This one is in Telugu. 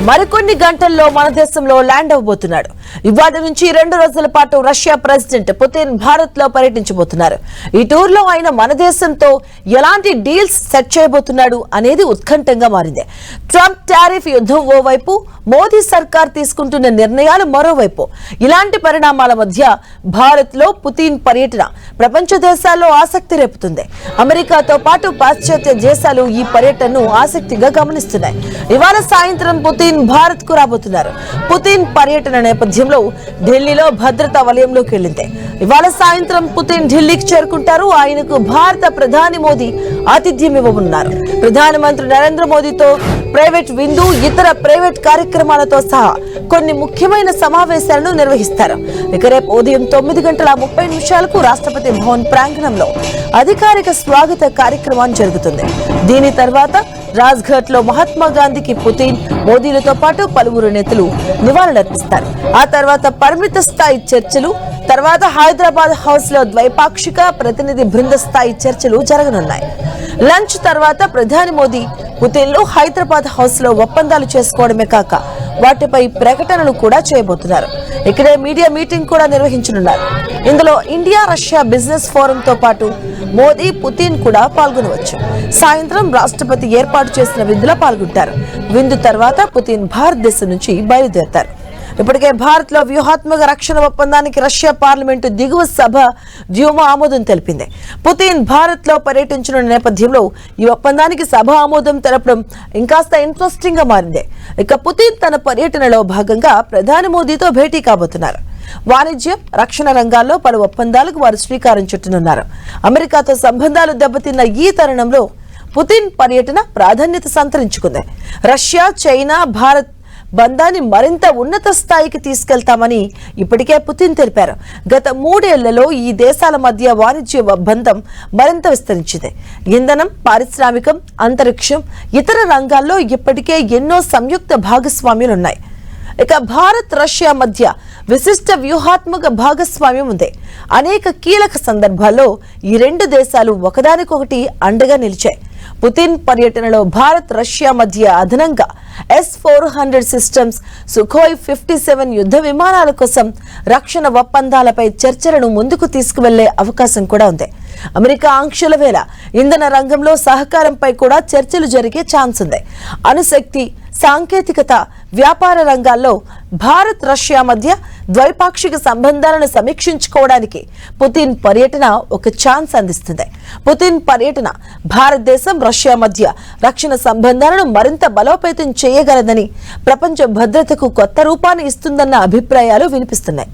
మరికొన్ని గంటల్లో మన దేశంలో ల్యాండ్ అవబోతున్నాడు. ఇవాటి నుంచి 2 రోజుల పాటు రష్యా ప్రెసిడెంట్ పుతిన్ భారత్ లో పర్యటించబోతున్నారు. ఈ టూర్ లో ఆయన మన దేశంతో ఎలాంటి డీల్స్ సెట్ చేయబోతున్నాడు అనేది ఉత్కంఠంగా మారింది. ట్రంప్ టారిఫ్ యుద్ధం ఓవైపు, మోదీ సర్కార్ తీసుకుంటున్న నిర్ణయాలు మరోవైపు. ఇలాంటి పరిణామాల మధ్య భారత్ లో పుతిన్ పర్యటన ప్రపంచ దేశాల్లో ఆసక్తి రేపుతుంది. అమెరికాతో పాటు పాశ్చాత్య దేశాలు ఈ పర్యటనను ఆసక్తిగా గమనిస్తున్నాయి. ఇవాళ సాయంత్రం పుతిన్ భారత్ కు రాబోతున్నారు. పుతిన్ పర్యటన నేపథ్యంలో ఢిల్లీలో భద్రతా వలయంలోకి వెళ్లింది. ఇవాళ సాయంత్రం పుతిన్ ఢిల్లీకి చేరుకుంటారు. ఆయనకు భారత ప్రధాని మోదీ ఆతిథ్యం ఇవ్వనున్నారు. ప్రధానమంత్రి నరేంద్ర మోదీతో ప్రైవేట్ విందు, ఇతర ప్రైవేట్ కార్యక్రమాలతో సహా కొన్ని ముఖ్యమైన సమావేశాలను నిర్వహిస్తారు. ఇక రేపు ఉదయం 9:30 రాష్ట్రపతి భవన్ ప్రాంగణంలో అధికారిక స్వాగత కార్యక్రమం జరుగుతుంది. దీని తర్వాత రాజ్ఘాట్ లో మహాత్మా గాంధీకి పుతిన్, మోదీలతో పాటు పలువురు నేతలు నివాళులర్పిస్తారు. ఆ తర్వాత పరిమిత స్థాయి చర్చలు, తర్వాత హైదరాబాద్ హౌస్ లో ద్వైపాక్షిక ప్రతినిధి బృంద స్థాయి చర్చలు జరగనున్నాయి. లంచ్ తర్వాత ప్రధాని మోదీ పుతిన్లు హైదరాబాద్ హౌస్ లో ఒప్పందాలు చేసుకోవడమే కాక వాటిపై ప్రకటనలు కూడా చేయబోతున్నారు. ఇక్కడే మీడియా మీటింగ్ కూడా నిర్వహించనున్నారు. ఇందులో ఇండియా రష్యా బిజినెస్ ఫోరం తో పాటు మోదీ, పుతిన్ కూడా పాల్గొనవచ్చు. సాయంత్రం రాష్ట్రపతి ఏర్పాటు చేసిన విందులో పాల్గొంటారు. విందు తర్వాత పుతిన్ భారతదేశం నుంచి బయలుదేరతారు. ఇప్పటికే భారత్ లో వ్యూహాత్మక రక్షణ ఒప్పందానికి రష్యా పార్లమెంటు దిగువ సభ డ్యూమా ఆమోదం తెలిపింది. పుతిన్ భారత్ లో పర్యటించనున్న నేపథ్యంలో ఈ ఒప్పందానికి సభ ఆమోదం తెలపడం ఇంకాస్త ఇంట్రెస్టింగ్ గా మారింది. ఇక పుతిన్ తన పర్యటనలో భాగంగా ప్రధాని మోదీతో భేటీ కాబోతున్నారు. వాణిజ్యం, రక్షణ రంగాల్లో పలు ఒప్పందాలకు వారు శ్రీకారం చుట్టనున్నారు. అమెరికాతో సంబంధాలు దెబ్బతిన్న ఈ తరుణంలో పుతిన్ పర్యటన ప్రాధాన్యత సంతరించుకుంది. రష్యా, చైనా, భారత్ బంధాన్ని మరింత ఉన్నత స్థాయికి తీసుకెళ్తామని ఇప్పటికే పుతిన్ తెలిపారు. గత 3 ఏళ్లలో ఈ దేశాల మధ్య వాణిజ్య బంధం మరింత విస్తరించింది. ఇంధనం, పారిశ్రామికం, అంతరిక్షం, ఇతర రంగాల్లో ఇప్పటికే ఎన్నో సంయుక్త భాగస్వామ్యాలున్నాయి. ఇక భారత్, రష్యా మధ్య విశిష్ట వ్యూహాత్మక భాగస్వామ్యం ఉంది. అనేక కీలక సందర్భాల్లో ఈ 2 దేశాలు ఒకదానికొకటి అండగా నిలిచాయి. పుతిన్ పర్యటనలో భారత్, రష్యా మధ్య అదనంగా S-400 సిస్టమ్స్, సుఖోయ్ 57 యుద్ధ విమానాల కోసం రక్షణ ఒప్పందాలపై చర్చలను ముందుకు తీసుకువెళ్లే అవకాశం కూడా ఉంది. అమెరికా ఆంక్షల వేళ ఇంధన రంగంలో సహకారంపై కూడా చర్చలు జరిగే ఛాన్స్ ఉంది. అణుశక్తి, సాంకేతికత, వ్యాపార రంగాల్లో భారత్, రష్యా మధ్య ద్వైపాక్షిక సంబంధాలను సమీక్షించుకోవడానికి పుతిన్ పర్యటన ఒక ఛాన్స్ అందిస్తుంది. పుతిన్ పర్యటన భారతదేశం, రష్యా మధ్య రక్షణ సంబంధాలను మరింత బలోపేతం చేయగలదని, ప్రపంచ భద్రతకు కొత్త రూపాన్ని ఇస్తుందన్న అభిప్రాయాలు వినిపిస్తున్నాయి.